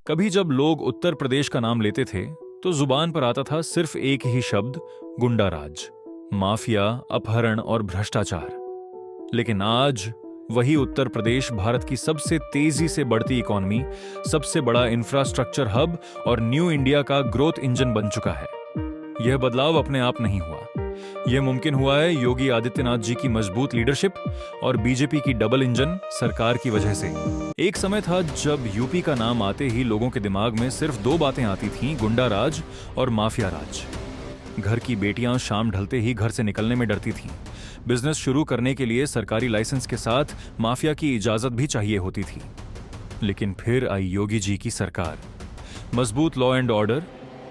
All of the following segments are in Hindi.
कभी जब लोग उत्तर प्रदेश का नाम लेते थे तो जुबान पर आता था सिर्फ एक ही शब्द, गुंडा राज, माफिया, अपहरण और भ्रष्टाचार। लेकिन आज वही उत्तर प्रदेश भारत की सबसे तेजी से बढ़ती इकोनॉमी, सबसे बड़ा इंफ्रास्ट्रक्चर हब और न्यू इंडिया का ग्रोथ इंजन बन चुका है। यह बदलाव अपने आप नहीं हुआ, यह मुमकिन हुआ है योगी आदित्यनाथ जी की मजबूत लीडरशिप और बीजेपी की डबल इंजन सरकार की वजह से। एक समय था जब यूपी का नाम आते ही लोगों के दिमाग में सिर्फ दो बातें आती थीं, गुंडा राज और माफिया राज। घर की बेटियां शाम ढलते ही घर से निकलने में डरती थीं। बिजनेस शुरू करने के लिए सरकारी लाइसेंस के साथ माफिया की इजाजत भी चाहिए होती थी। लेकिन फिर आई योगी जी की सरकार। मजबूत law and order,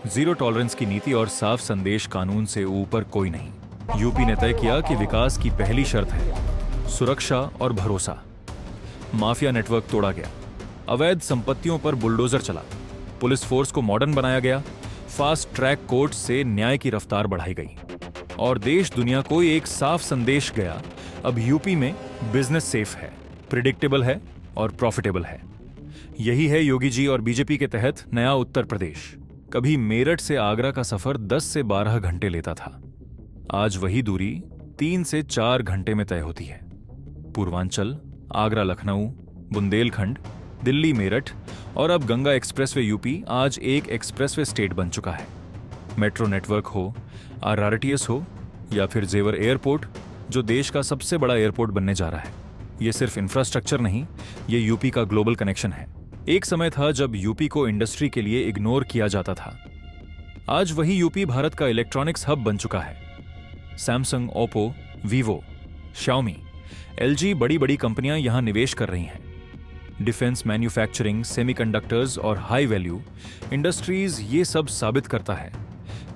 zero tolerance की नीति और साफ संदेश, कानून से ऊपर कोई नहीं। यूपी ने तय किया कि विकास की पहली शर्त है सुरक्षा और भरोसा। माफिया नेटवर्क तोड़ा गया, अवैध संपत्तियों पर बुलडोजर चला, पुलिस फोर्स को मॉडर्न बनाया गया, फास्ट ट्रैक कोर्ट से न्याय की रफ्तार बढ़ाई गई और देश दुनिया को एक साफ संदेश गया, अब यूपी में बिजनेस सेफ है, प्रिडिक्टेबल है और प्रॉफिटेबल है। यही है योगी जी और बीजेपी के तहत नया उत्तर प्रदेश। कभी मेरठ से आगरा का सफर 10 से 12 घंटे लेता था, आज वही दूरी 3 से 4 घंटे में तय होती है। पूर्वांचल, आगरा लखनऊ, बुंदेलखंड, दिल्ली मेरठ और अब गंगा एक्सप्रेसवे यूपी आज एक एक्सप्रेसवे स्टेट बन चुका है। मेट्रो नेटवर्क हो, आरआरटीएस हो या फिर जेवर एयरपोर्ट, जो देश का सबसे बड़ा एयरपोर्ट बनने जा रहा है, ये सिर्फ इंफ्रास्ट्रक्चर नहीं, ये यूपी का ग्लोबल कनेक्शन है। एक समय था जब यूपी को इंडस्ट्री के लिए इग्नोर किया जाता था, आज वही यूपी भारत का इलेक्ट्रॉनिक्स हब बन चुका है। Samsung, Oppo, Vivo, Xiaomi, LG, बड़ी बड़ी कंपनियां यहां निवेश कर रही हैं। डिफेंस, मैन्युफैक्चरिंग, सेमीकंडक्टर्स और हाई वैल्यू इंडस्ट्रीज, ये सब साबित करता है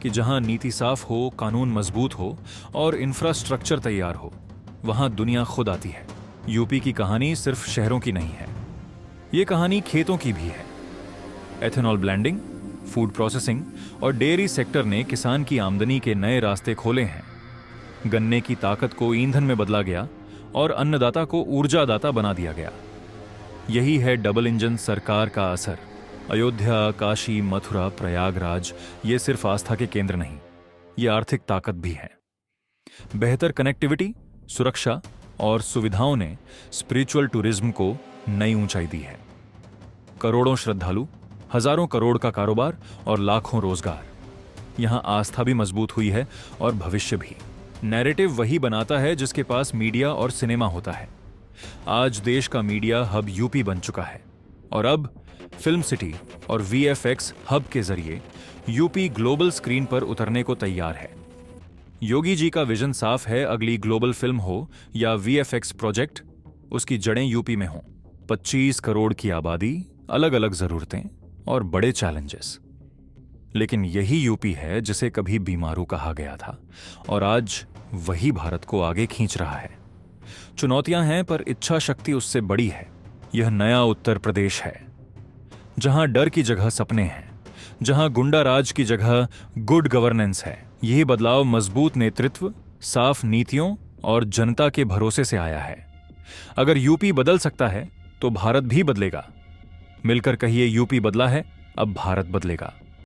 कि जहां नीति साफ हो, कानून मजबूत हो और इंफ्रास्ट्रक्चर तैयार हो, वहां दुनिया खुद आती है। यूपी की कहानी सिर्फ शहरों की नहीं है, ये कहानी खेतों की भी है। एथेनॉल ब्लेंडिंग, फूड प्रोसेसिंग और डेयरी सेक्टर ने किसान की आमदनी के नए रास्ते खोले हैं। गन्ने की ताकत को ईंधन में बदला गया और अन्नदाता को ऊर्जादाता बना दिया गया। यही है डबल इंजन सरकार का असर। अयोध्या, काशी, मथुरा, प्रयागराज, ये सिर्फ आस्था के केंद्र नहीं, ये आर्थिक ताकत भी है। बेहतर कनेक्टिविटी, सुरक्षा और सुविधाओं ने स्पिरिचुअल टूरिज्म को नई ऊंचाई दी है। करोड़ों श्रद्धालु, हजारों करोड़ का कारोबार और लाखों रोजगार। यहां आस्था भी मजबूत हुई है और भविष्य भी। नैरेटिव वही बनाता है जिसके पास मीडिया और सिनेमा होता है। आज देश का मीडिया हब यूपी बन चुका है और अब फिल्म सिटी और वीएफएक्स हब के जरिए यूपी ग्लोबल स्क्रीन पर उतरने को तैयार है। योगी जी का विजन साफ है, अगली ग्लोबल फिल्म हो या वीएफएक्स प्रोजेक्ट, उसकी जड़ें यूपी में हों। 25 करोड़ की आबादी, अलग अलग जरूरतें और बड़े चैलेंजेस। लेकिन यही यूपी है जिसे कभी बीमारू कहा गया था और आज वही भारत को आगे खींच रहा है। चुनौतियां हैं पर इच्छा शक्ति उससे बड़ी है। यह नया उत्तर प्रदेश है, जहां डर की जगह सपने हैं, जहां गुंडा राज की जगह गुड गवर्नेंस है। यही बदलाव मजबूत नेतृत्व, साफ नीतियों और जनता के भरोसे से आया है। अगर यूपी बदल सकता है तो भारत भी बदलेगा। मिलकर कहिए, यूपी बदला है, अब भारत बदलेगा।